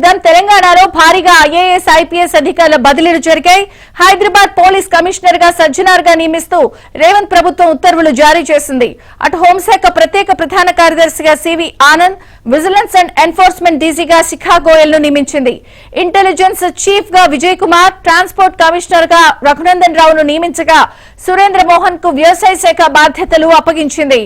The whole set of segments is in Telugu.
చూద్దాం. తెలంగాణలో భారీగా ఐఏఎస్ ఐపీఎస్ అధికారుల బదిలీలు జరిగాయి. హైదరాబాద్ పోలీస్ కమిషనర్ గా సజ్జనార్ గా నియమిస్తూ రేవంత్ ప్రభుత్వం ఉత్తర్వులు జారీ చేసింది. అటు హోంశాఖ ప్రత్యేక ప్రధాన కార్యదర్శిగా CV Anand, vigilance and enforcement డీజీగా శిఖా గోయల్ ను నియమించింది. ఇంటెలిజెన్స్ చీఫ్ గా విజయ్ కుమార్, ట్రాన్స్పోర్ట్ కమిషనర్ గా రఘునందన్ రావును నియమించగా సురేంద్ర మోహన్ కు వ్యవసాయ శాఖ బాధ్యతలు అప్పగించింది.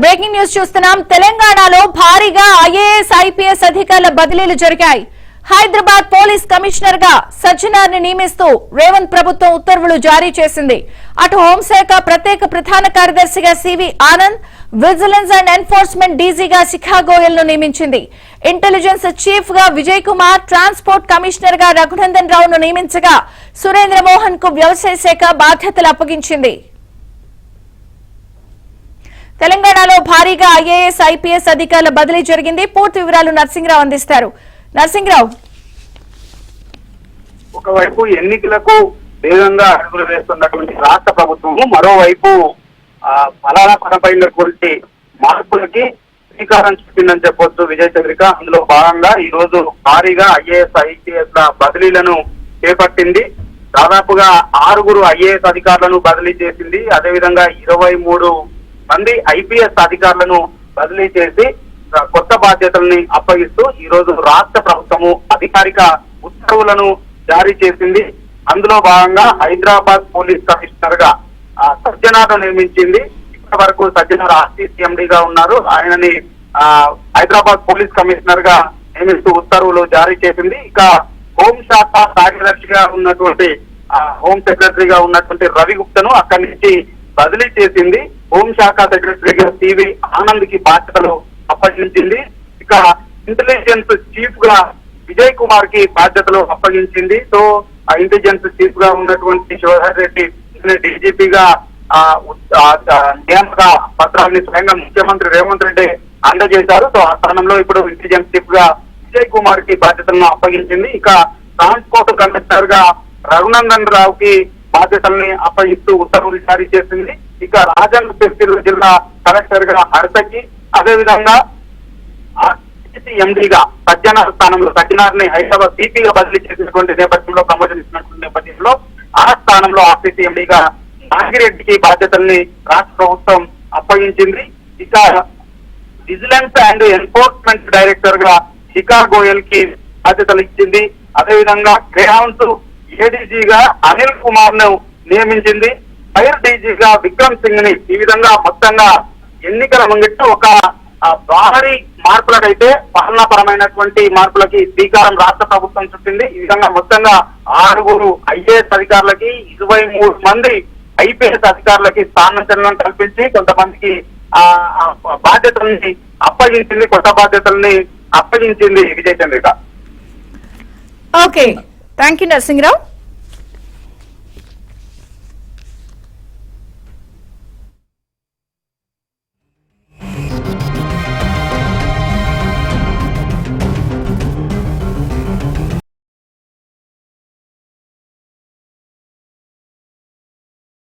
బ్రేకింగ్ న్యూస్ చూస్తున్నాం. తెలంగాణలో భారీగా ఐఏఎస్ ఐపీఎస్ అధికారుల బదిలీలు జరిగాయి. హైదరాబాద్ పోలీస్ కమిషనర్ గా సజ్జనార్ ని నియమిస్తూ రేవంత్ ప్రభుత్వం ఉత్తర్వులు జారీ చేసింది. అటు హోంశాఖ ప్రత్యేక ప్రధాన కార్యదర్శిగా CV Anand, vigilance and enforcement డీజీగా శిఖా గోయల్ ను నియమించింది. ఇంటెలిజెన్స్ చీఫ్ గా విజయ్ కుమార్, ట్రాన్స్పోర్ట్ కమిషనర్ గా రఘునందన్ రావును నియమించగా సురేంద్ర మోహన్ కు వ్యవసాయ శాఖ బాధ్యతలు అప్పగించింది. తెలంగాణలో భారీగా ఐఏఎస్ ఐపీఎస్ అధికారుల బదిలీ జరిగింది. పూర్తి వివరాలు నర్సింగ్రావు అందిస్తారు. నర్సింగ్రావు, ఒకవైపు ఎన్నికలకు వేగంగా అడుగులు వేస్తున్నటువంటి రాష్ట్ర ప్రభుత్వము, మరోవైపు ఫలానా పనపైనటువంటి మార్పులకి శ్రీకారం చుట్టిందని చెప్పొచ్చు విజయ్ చంద్రిక. అందులో భాగంగా ఈ రోజు భారీగా ఐఏఎస్ ఐపీఎస్ బదిలీలను చేపట్టింది. దాదాపుగా 6 ఐఏఎస్ అధికారులను బదిలీ చేసింది. అదేవిధంగా 23 మంది ఐపీఎస్ అధికారులను బదిలీ చేసి కొత్త బాధ్యతల్ని అప్పగిస్తూ ఈ రోజు రాష్ట్ర ప్రభుత్వము అధికారిక ఉత్తర్వులను జారీ చేసింది. అందులో భాగంగా హైదరాబాద్ పోలీస్ కమిషనర్ గా సజ్జనార్ నియమించింది. ఇప్పటి వరకు సజ్జనార్ ఆర్సీసీఎండీగా ఉన్నారు. ఆయనని హైదరాబాద్ పోలీస్ కమిషనర్ గా నియమిస్తూ ఉత్తర్వులు జారీ చేసింది. ఇక హోంశాఖ కార్యదర్శిగా ఉన్నటువంటి హోం సెక్రటరీగా ఉన్నటువంటి రవి గుప్తను అక్కడి నుంచి బదిలీ చేసింది. హోంశాఖ సెక్రటరీగా సివి ఆనంద్ కి బాధ్యతలు అప్పగించింది. ఇక ఇంటెలిజెన్స్ చీఫ్ గా విజయ్ కుమార్ కి బాధ్యతలు అప్పగించింది. సో ఆ ఇంటెలిజెన్స్ చీఫ్ గా ఉన్నటువంటి శివధర్ రెడ్డి డీజీపీగా నియామక పత్రాన్ని స్వయంగా ముఖ్యమంత్రి రేవంత్ రెడ్డి అందజేశారు. సో ఆ స్థానంలో ఇప్పుడు ఇంటెలిజెన్స్ చీఫ్ గా విజయ్ కుమార్ కి బాధ్యతలను అప్పగించింది. ఇక ట్రాన్స్పోర్ట్ కమిషనర్ గా రఘునందన్ రావుకి బాధ్యతల్ని అప్పగిస్తూ ఉత్తర్వులు జారీ చేసింది. ఇక రాజన్న సిరిసిల్ల జిల్లా కలెక్టర్ గా హర్షకి, అదేవిధంగా ఎండీగా సజ్జనార్ స్థానంలో సజ్జనార్ ని హైదరాబాద్ సిపిగా బదిలీ చేసినటువంటి నేపథ్యంలో, ప్రమోషన్ ఇచ్చినటువంటి నేపథ్యంలో ఆ స్థానంలో ఆర్టీసీ ఎండీగా నాగిరెడ్డికి బాధ్యతల్ని రాష్ట్ర ప్రభుత్వం అప్పగించింది. ఇక విజిలెన్స్ అండ్ ఎన్ఫోర్స్మెంట్ డైరెక్టర్ గా శిఖా గోయల్ కి బాధ్యతలు ఇచ్చింది. అదేవిధంగా గ్రేహౌన్స్ ఏడీజీగా అనిల్ కుమార్ ను నియమించింది. ఫైర్ డీజీగా విక్రమ్ సింగ్ ని. ఈ విధంగా మొత్తంగా ఎన్నికల ముంగిట ఒక భారీ మార్పులకైతే పాలనాపరమైనటువంటి మార్పులకి శ్రీకారం రాష్ట్ర ప్రభుత్వం చుట్టింది. ఈ విధంగా మొత్తంగా 6 ఐఏఎస్ అధికారులకి, 23 మంది ఐపీఎస్ అధికారులకి స్థానాంతరం కల్పించి కొంతమందికి బాధ్యతల్ని అప్పగించింది, కొత్త బాధ్యతల్ని అప్పగించింది Vijay Chandrika. Okay, thank you Narasimharao.